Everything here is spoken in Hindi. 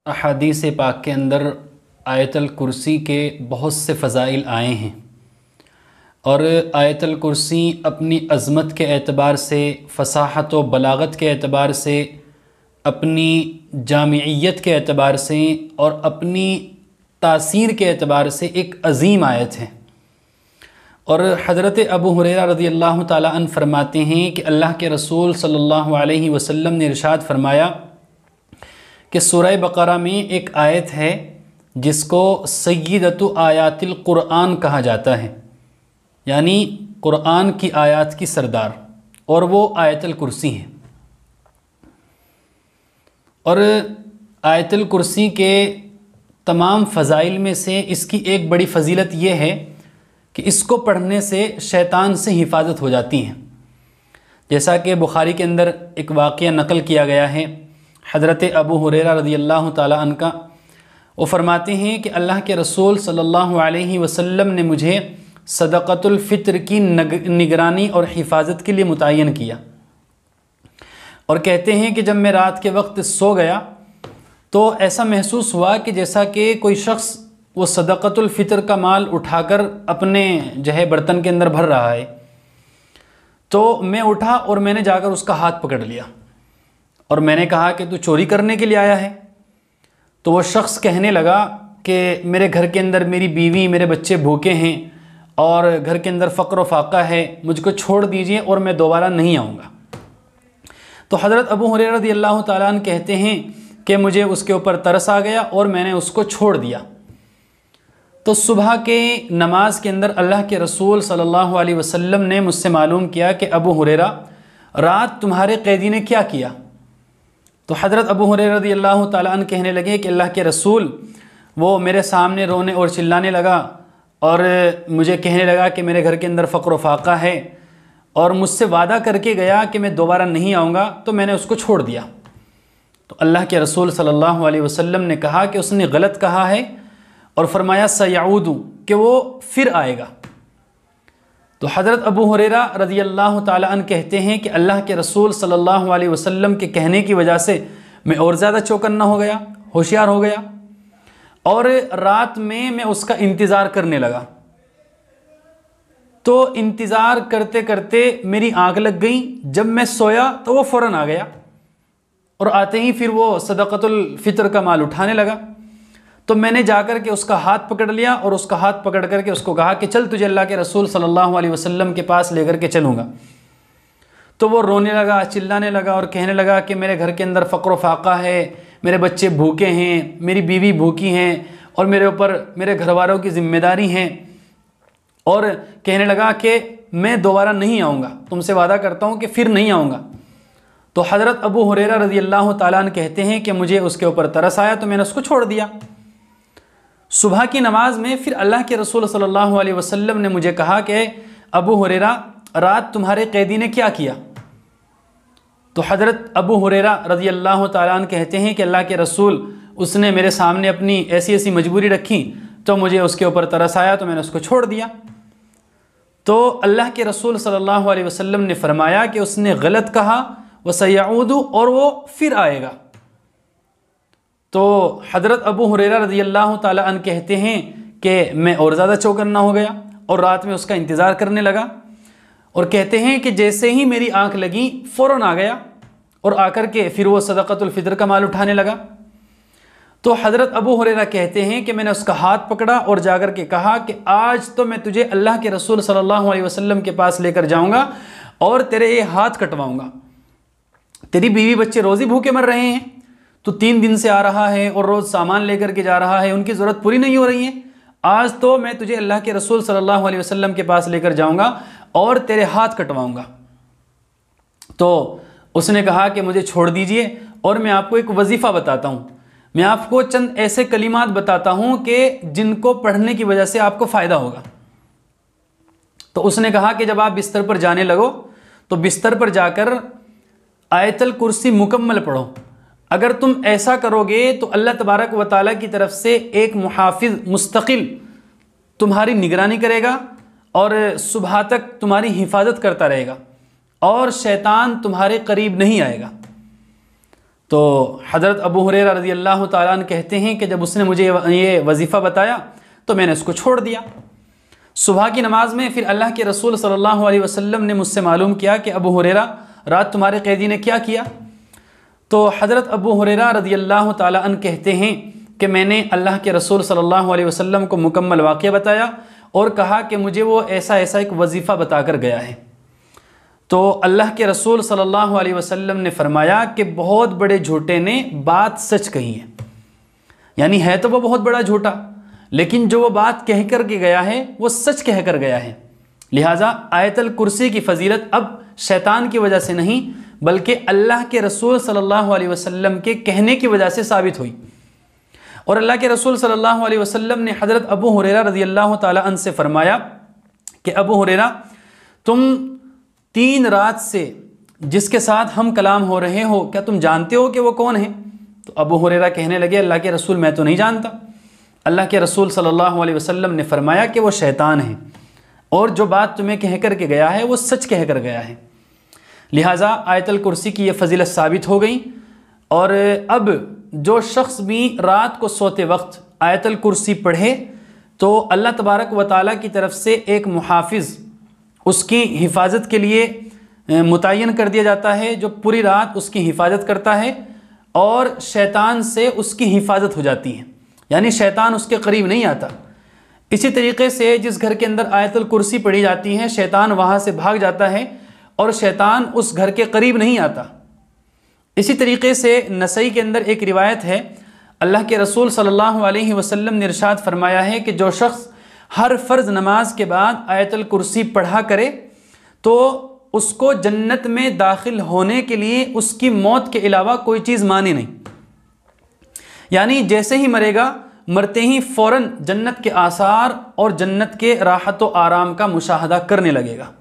अहादीस पाक के अंदर आयतल कुर्सी के बहुत से फ़ज़ाइल आए हैं और आयतल कुर्सी अपनी अज़मत के एतबार से, फ़साहत व बलागत के एतबार से, अपनी जामियत के एतबार से और अपनी तासीर के एतबार से एक अज़ीम आयत है। और हज़रत अबू हुरैरा रज़ियल्लाहु ताला अन्हु फरमाते हैं कि अल्लाह के रसूल सल्लल्लाहु अलैहि वसल्लम ने इरशाद फरमाया कि सूरह बक़रा में एक आयत है जिसको सय्यदतु आयातिल क़ुरआन कहा जाता है, यानी क़ुरआन की आयत की सरदार, और वो आयतल कुर्सी है। और आयतल कुर्सी के तमाम फ़ज़ाइल में से इसकी एक बड़ी फ़जीलत ये है कि इसको पढ़ने से शैतान से हिफाजत हो जाती है। जैसा कि बुखारी के अंदर एक वाक़या नक़ल किया गया है हज़रत अबू हुरैरा रज़ियल्लाहु ताला अन्हु का, वो फरमाते हैं कि अल्लाह के रसूल सल्लल्लाहु अलैहि वसल्लम ने मुझे सदक़तुल फ़ित्र की निगरानी और हिफाजत के लिए मुतय्यन किया। और कहते हैं कि जब मैं रात के वक्त सो गया तो ऐसा महसूस हुआ कि जैसा कि कोई शख्स वो सदक़तुल फ़ित्र का माल उठाकर अपने जो है बर्तन के अंदर भर रहा है। तो मैं उठा और मैंने जाकर उसका हाथ पकड़ लिया और मैंने कहा कि तू चोरी करने के लिए आया है? तो वो शख्स कहने लगा कि मेरे घर के अंदर मेरी बीवी, मेरे बच्चे भूखे हैं और घर के अंदर फ़क्र व फाक़ा है, मुझको छोड़ दीजिए और मैं दोबारा नहीं आऊँगा। तो हज़रत अबू हुरैरा रज़ियल्लाहु ताला अन्हु कहते हैं कि मुझे उसके ऊपर तरस आ गया और मैंने उसको छोड़ दिया। तो सुबह के नमाज के अंदर अल्लाह के रसूल सल्लल्लाहु अलैहि वसल्लम ने मुझसे मालूम किया कि अबू हुरैरा, रात तुम्हारे कैदी ने क्या किया? तो हज़रत अबू हुरैरा रज़ियल्लाहु ताला अन्हु कहने लगे कि अल्लाह के रसूल, वो मेरे सामने रोने और चिल्लाने लगा और मुझे कहने लगा कि मेरे घर के अंदर फ़क्र व फाक़ा है और मुझसे वादा करके गया कि मैं दोबारा नहीं आऊँगा, तो मैंने उसको छोड़ दिया। तो अल्लाह के रसूल सल्लल्लाहु अलैहि वसल्लम ने कहा कि उसने गलत कहा है और फरमाया सयऊदु, कि वो फिर आएगा। तो हज़रत अबू हुरैरा रज़ियल्लाहु ताला अन्हु कहते हैं कि अल्लाह के रसूल सल्लल्लाहु अलैहि वसल्लम के कहने की वजह से मैं और ज़्यादा चौकन्ना हो गया, होशियार हो गया और रात में मैं उसका इंतज़ार करने लगा। तो इंतज़ार करते करते मेरी आँख लग गई। जब मैं सोया तो वो फ़ौरन आ गया और आते ही फिर वो सदक़तुल फ़ित्र का माल उठाने लगा। तो मैंने जाकर के उसका हाथ पकड़ लिया और उसका हाथ पकड़ करके उसको कहा कि चल, तुझे अल्लाह के रसूल सल्लल्लाहु अलैहि वसल्लम के पास लेकर के चलूँगा। तो वो रोने लगा, चिल्लाने लगा और कहने लगा कि मेरे घर के अंदर फ़क्र व फाक़ा है, मेरे बच्चे भूखे हैं, मेरी बीवी भूखी हैं और मेरे ऊपर मेरे घर वालों की ज़िम्मेदारी हैं। और कहने लगा कि मैं दोबारा नहीं आऊँगा, तुमसे वादा करता हूँ कि फिर नहीं आऊँगा। तो हज़रत अबू हुरैरा रज़ियल्लाहु ताला अन्हु कहते हैं कि मुझे उसके ऊपर तरस आया तो मैंने उसको छोड़ दिया। सुबह की नमाज में फिर अल्लाह के रसूल सल्लल्लाहु अलैहि वसल्लम ने मुझे कहा कि अबू हुरैरा, रात तुम्हारे कैदी ने क्या किया? तो हज़रत अबू हुरैरा रज़ियल्लाहु ताला अन्हु कहते हैं कि अल्लाह के रसूल, उसने मेरे सामने अपनी ऐसी ऐसी मजबूरी रखी तो मुझे उसके ऊपर तरस आया तो मैंने उसको छोड़ दिया। तो अल्लाह के रसूल सल्लल्लाहु अलैहि वसल्लम ने फरमाया कि उसने गलत कहा, व सयऊदु, और वो फिर आएगा। तो हज़रत अबू हुरैरा रज़ियल्लाहु ताला अन्हु कहते हैं कि मैं और ज़्यादा चौकन्ना हो गया और रात में उसका इंतज़ार करने लगा। और कहते हैं कि जैसे ही मेरी आँख लगी फ़ौरन आ गया और आकर के फिर वो सदक़तुल फ़ित्र का माल उठाने लगा। तो हज़रत अबू हुरैरा कहते हैं कि मैंने उसका हाथ पकड़ा और जाकर के कहा कि आज तो मैं तुझे अल्लाह के रसूल सल्लल्लाहु अलैहि वसल्लम के पास लेकर जाऊँगा और तेरे ये हाथ कटवाऊँगा। तेरी बीवी बच्चे रोज़ी भूखे मर रहे हैं, तो 3 दिन से आ रहा है और रोज़ सामान लेकर के जा रहा है, उनकी ज़रूरत पूरी नहीं हो रही है। आज तो मैं तुझे अल्लाह के रसूल सल्लल्लाहु अलैहि वसल्लम के पास लेकर जाऊंगा और तेरे हाथ कटवाऊंगा। तो उसने कहा कि मुझे छोड़ दीजिए और मैं आपको एक वजीफ़ा बताता हूँ, मैं आपको चंद ऐसे कलिमात बताता हूँ कि जिनको पढ़ने की वजह से आपको फ़ायदा होगा। तो उसने कहा कि जब आप बिस्तर पर जाने लगो तो बिस्तर पर जाकर आयतल कुर्सी मुकम्मल पढ़ो। अगर तुम ऐसा करोगे तो अल्लाह तबारक व तआला की तरफ से एक मुहाफिज मुस्तकिल तुम्हारी निगरानी करेगा और सुबह तक तुम्हारी हिफाजत करता रहेगा और शैतान तुम्हारे करीब नहीं आएगा। तो हज़रत अबू हुरैरा रज़ी अल्लाह ताला अन्हु कहते हैं कि जब उसने मुझे ये वजीफ़ा बताया तो मैंने उसको छोड़ दिया। सुबह की नमाज में फिर अल्लाह के रसूल सल्लल्लाहु अलैहि वसल्लम ने मुझसे मालूम किया कि अबू हुरैरा रात तुम्हारे कैदी ने क्या किया। तो हज़रत अबू हुरैरा रज़ी अल्लाह ताला अन्हु कहते हैं कि मैंने अल्लाह के रसूल सल्लल्लाहु अलैहि वसल्लम को मुकम्मल वाक़या बताया और कहा कि मुझे वो ऐसा ऐसा एक वजीफ़ा बताकर गया है। तो अल्लाह के रसूल सल्लल्लाहु अलैहि वसल्लम ने फरमाया कि बहुत बड़े झूठे ने बात सच कही है, यानी है तो वो बहुत बड़ा झूठा, लेकिन जो वो बात कह कर के गया है वो सच कह कर गया है। लिहाजा आयतल कुर्सी की फ़जीलत अब शैतान की वजह से नहीं बल्कि अल्लाह के रसूल सल्लल्लाहु अलैहि वसल्लम के कहने की वजह से साबित हुई। और अल्लाह के रसूल सल्लल्लाहु अलैहि वसल्लम ने हज़रत अबू हुरैरा रज़ी अल्लाह ताला अन्हु से फरमाया कि अबू हुरैरा, तुम 3 रात से जिसके साथ हम कलाम हो रहे हो, क्या तुम जानते हो कि वो कौन है? तो अबू हुरैरा कहने लगे, अल्लाह के रसूल मैं तो नहीं जानता। अल्लाह के रसूल सल्लल्लाहु अलैहि वसल्लम ने फरमाया कि वो शैतान है और जो बात तुम्हें कह कर के गया है वो सच कह कर गया है। लिहाजा आयतल कुर्सी की ये फ़जीलत साबित हो गई। और अब जो शख्स भी रात को सोते वक्त आयतल कुर्सी पढ़े तो अल्लाह तबारक व तआला की तरफ से एक मुहाफ़िज़ उसकी हिफाजत के लिए मुतय्यन कर दिया जाता है, जो पूरी रात उसकी हिफाजत करता है और शैतान से उसकी हिफाजत हो जाती है, यानी शैतान उसके करीब नहीं आता। इसी तरीक़े से जिस घर के अंदर आयतुल कुर्सी पढ़ी जाती है शैतान वहाँ से भाग जाता है और शैतान उस घर के करीब नहीं आता। इसी तरीक़े से नसई के अंदर एक रिवायत है, अल्लाह के रसूल सल्लल्लाहु अलैहि वसल्लम ने इरशाद फरमाया है कि जो शख्स हर फ़र्ज़ नमाज के बाद आयतुल कुर्सी पढ़ा करे तो उसको जन्नत में दाखिल होने के लिए उसकी मौत के अलावा कोई चीज़ मानी नहीं, यानी जैसे ही मरेगा मरते ही फ़ौरन जन्नत के आसार और जन्नत के राहत व आराम का मुशाहदा करने लगेगा।